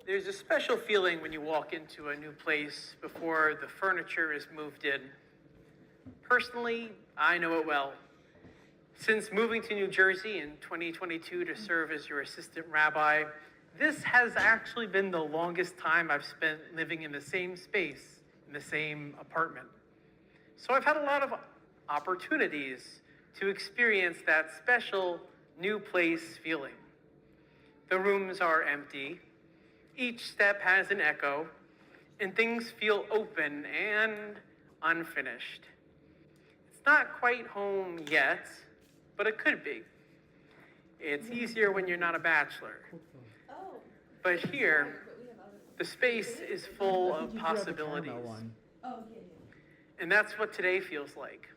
There's a special feeling when you walk into a new place before the furniture is moved in. Personally, I know it well. Since moving to New Jersey in 2022 to serve as your assistant rabbi, this has actually been the longest time I've spent living in the same space, in the same apartment. So I've had a lot of opportunities to experience that special new place feeling. The rooms are empty. Each step has an echo, and things feel open and unfinished. It's not quite home yet, but it could be. It's easier when you're not a bachelor. But here, the space is full of possibilities. And that's what today feels like.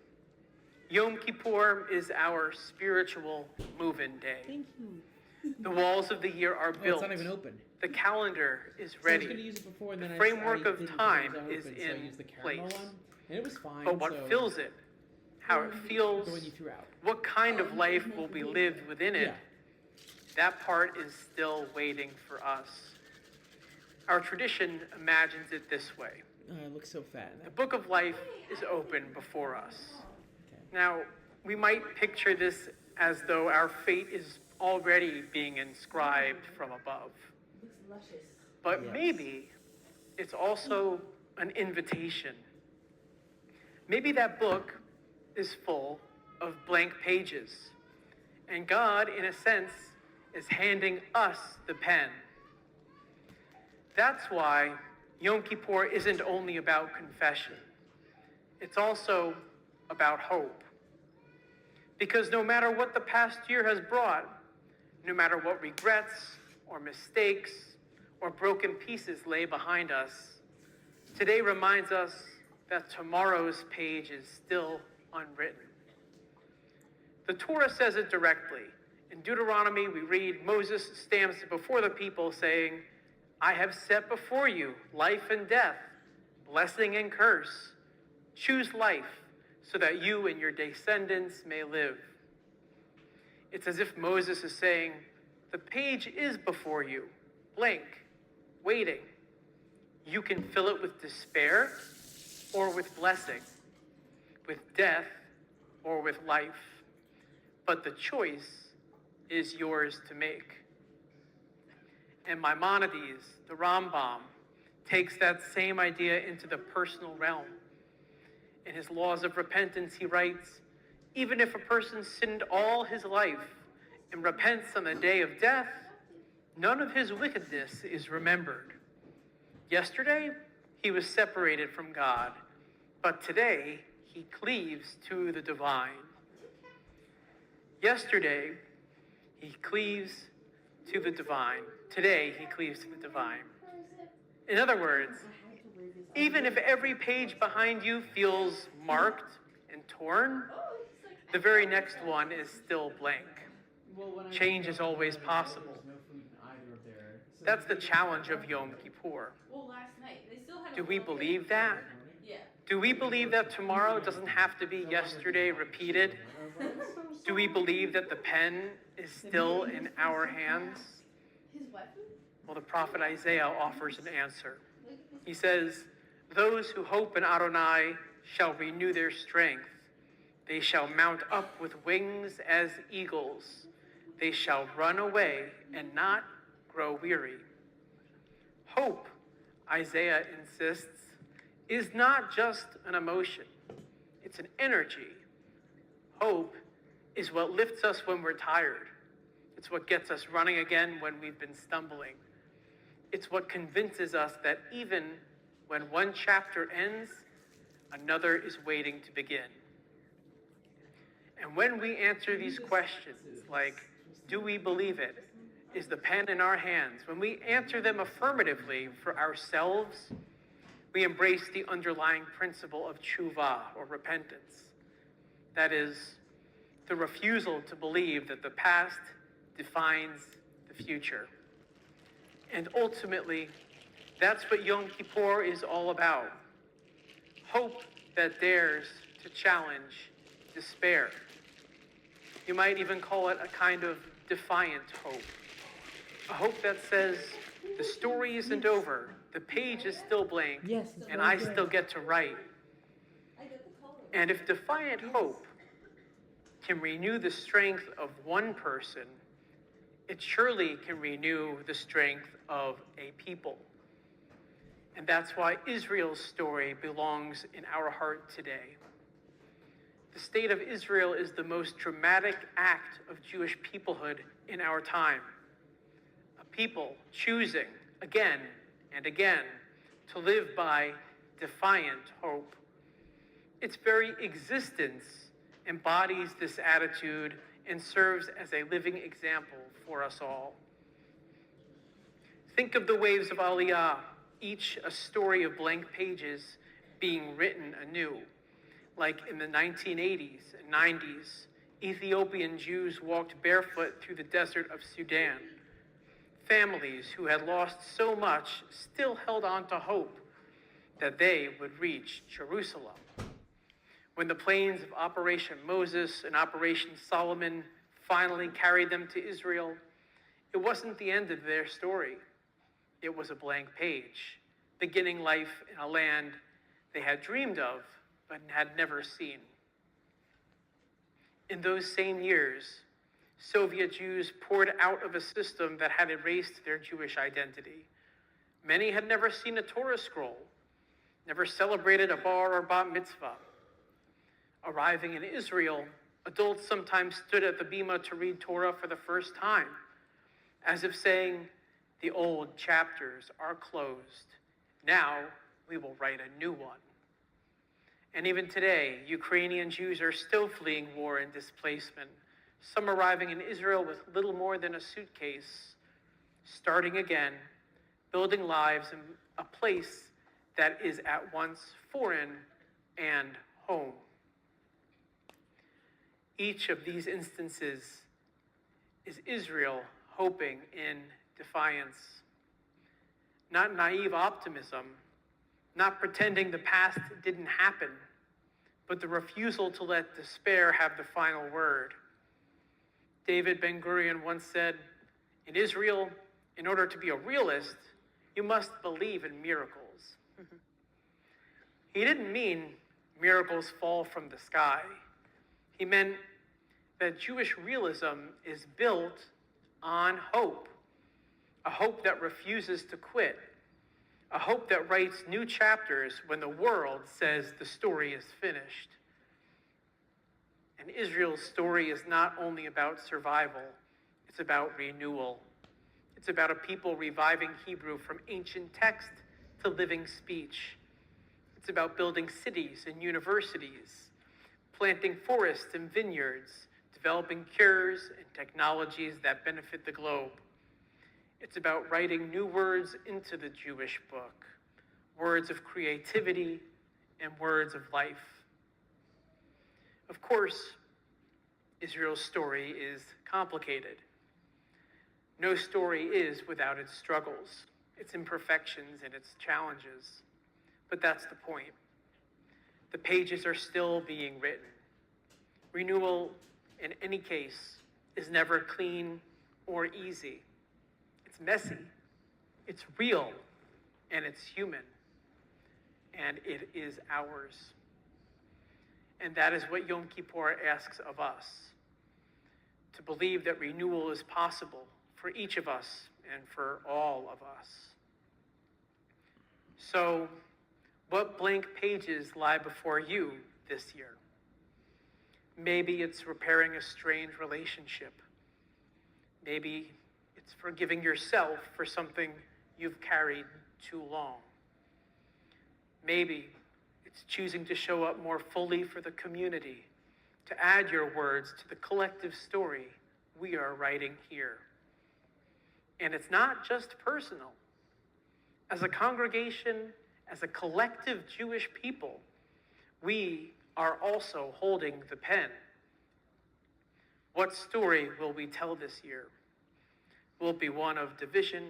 Yom Kippur is our spiritual move-in day. Thank you. The walls of the year are built. It's not even open. The calendar is ready. I was going to use it before, and then the framework of time open, is so in I used the place. one, and it was fine. But what fills it, how it feels, the one you threw out. what kind of life will be lived within it, that part is still waiting for us. Our tradition imagines it this way. It looks so fat. The book of life is open before us. Okay. Now, we might picture this as though our fate is already being inscribed from above. But Yes. maybe it's also an invitation. Maybe that book is full of blank pages, and God, in a sense, is handing us the pen. That's why Yom Kippur isn't only about confession. It's also about hope. Because no matter what the past year has brought, no matter what regrets or mistakes or broken pieces lay behind us, today reminds us that tomorrow's page is still unwritten. The Torah says it directly. In Deuteronomy, we read, Moses stands before the people saying, I have set before you life and death, blessing and curse. Choose life so that you and your descendants may live. It's as if Moses is saying, the page is before you, blank, waiting. You can fill it with despair or with blessing, with death or with life. But the choice is yours to make. And Maimonides, the Rambam, takes that same idea into the personal realm. In his Laws of Repentance, he writes, even if a person sinned all his life and repents on the day of death, none of his wickedness is remembered. Yesterday, he was separated from God, but today he cleaves to the divine. Yesterday, he cleaves to the divine. Today, he cleaves to the divine. In other words, even if every page behind you feels marked and torn, the very next one is still blank. Change is always possible. That's the challenge of Yom Kippur. Do we believe that? Do we believe that tomorrow doesn't have to be yesterday repeated? Do we believe that the pen is still in our hands? Well, the prophet Isaiah offers an answer. He says, those who hope in Adonai shall renew their strength. They shall mount up with wings as eagles. They shall run away and not grow weary. Hope, Isaiah insists, is not just an emotion. It's an energy. Hope is what lifts us when we're tired. It's what gets us running again when we've been stumbling. It's what convinces us that even when one chapter ends, another is waiting to begin. And when we answer these questions, like, do we believe it? Is the pen in our hands? When we answer them affirmatively for ourselves, we embrace the underlying principle of tshuva, or repentance. That is, the refusal to believe that the past defines the future. And ultimately, that's what Yom Kippur is all about. Hope that dares to challenge despair. You might even call it a kind of defiant hope. A hope that says, The story isn't over. The page is still blank. Yes, it's And very I good. still get to write. And if defiant hope can renew the strength of one person, it surely can renew the strength of a people. And that's why Israel's story belongs in our heart today. The state of Israel is the most dramatic act of Jewish peoplehood in our time. A people choosing again and again to live by defiant hope. Its very existence embodies this attitude and serves as a living example for us all. Think of the waves of Aliyah, each a story of blank pages being written anew. Like in the 1980s and 90s, Ethiopian Jews walked barefoot through the desert of Sudan. Families who had lost so much still held on to hope that they would reach Jerusalem. When the planes of Operation Moses and Operation Solomon finally carried them to Israel, it wasn't the end of their story. It was a blank page, beginning life in a land they had dreamed of but had never seen. In those same years, Soviet Jews poured out of a system that had erased their Jewish identity. Many had never seen a Torah scroll, never celebrated a bar or bat mitzvah. Arriving in Israel, adults sometimes stood at the bima to read Torah for the first time, as if saying, the old chapters are closed. Now we will write a new one. And even today, Ukrainian Jews are still fleeing war and displacement, some arriving in Israel with little more than a suitcase, starting again, building lives in a place that is at once foreign and home. Each of these instances is Israel hoping in defiance. Not naive optimism, not pretending the past didn't happen, but the refusal to let despair have the final word. David Ben-Gurion once said, in Israel, in order to be a realist, you must believe in miracles. He didn't mean miracles fall from the sky. He meant that Jewish realism is built on hope, a hope that refuses to quit, a hope that writes new chapters when the world says the story is finished. And Israel's story is not only about survival, it's about renewal. It's about a people reviving Hebrew from ancient text to living speech. It's about building cities and universities, planting forests and vineyards, developing cures and technologies that benefit the globe. It's about writing new words into the Jewish book, words of creativity and words of life. Of course, Israel's story is complicated. No story is without its struggles, its imperfections, and its challenges. But that's the point. The pages are still being written. Renewal, in any case, is never clean or easy. It's messy, it's real, and it's human. And it is ours. And that is what Yom Kippur asks of us, to believe that renewal is possible for each of us and for all of us. So, what blank pages lie before you this year? Maybe it's repairing a strained relationship. Maybe it's forgiving yourself for something you've carried too long. Maybe it's choosing to show up more fully for the community, to add your words to the collective story we are writing here. And it's not just personal. As a congregation, as a collective Jewish people, we are also holding the pen. What story will we tell this year? Will it be one of division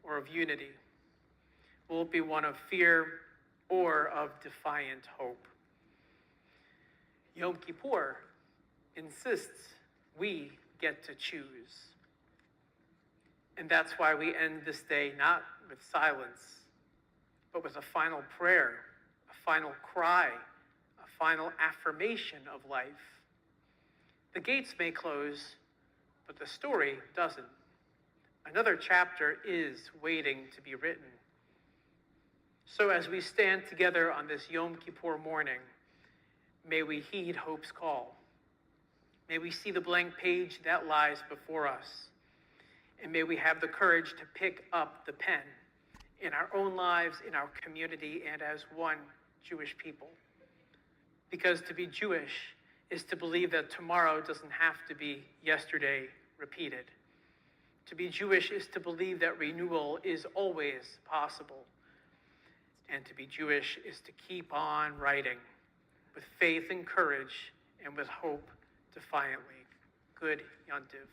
or of unity? Will it be one of fear or of defiant hope? Yom Kippur insists we get to choose. And that's why we end this day not with silence, but with a final prayer, a final cry, a final affirmation of life. The gates may close, but the story doesn't. Another chapter is waiting to be written. So as we stand together on this Yom Kippur morning, may we heed hope's call. May we see the blank page that lies before us. And may we have the courage to pick up the pen in our own lives, in our community, and as one Jewish people. Because to be Jewish is to believe that tomorrow doesn't have to be yesterday repeated. To be Jewish is to believe that renewal is always possible. And to be Jewish is to keep on writing with faith and courage and with hope defiantly. Good Yontiv.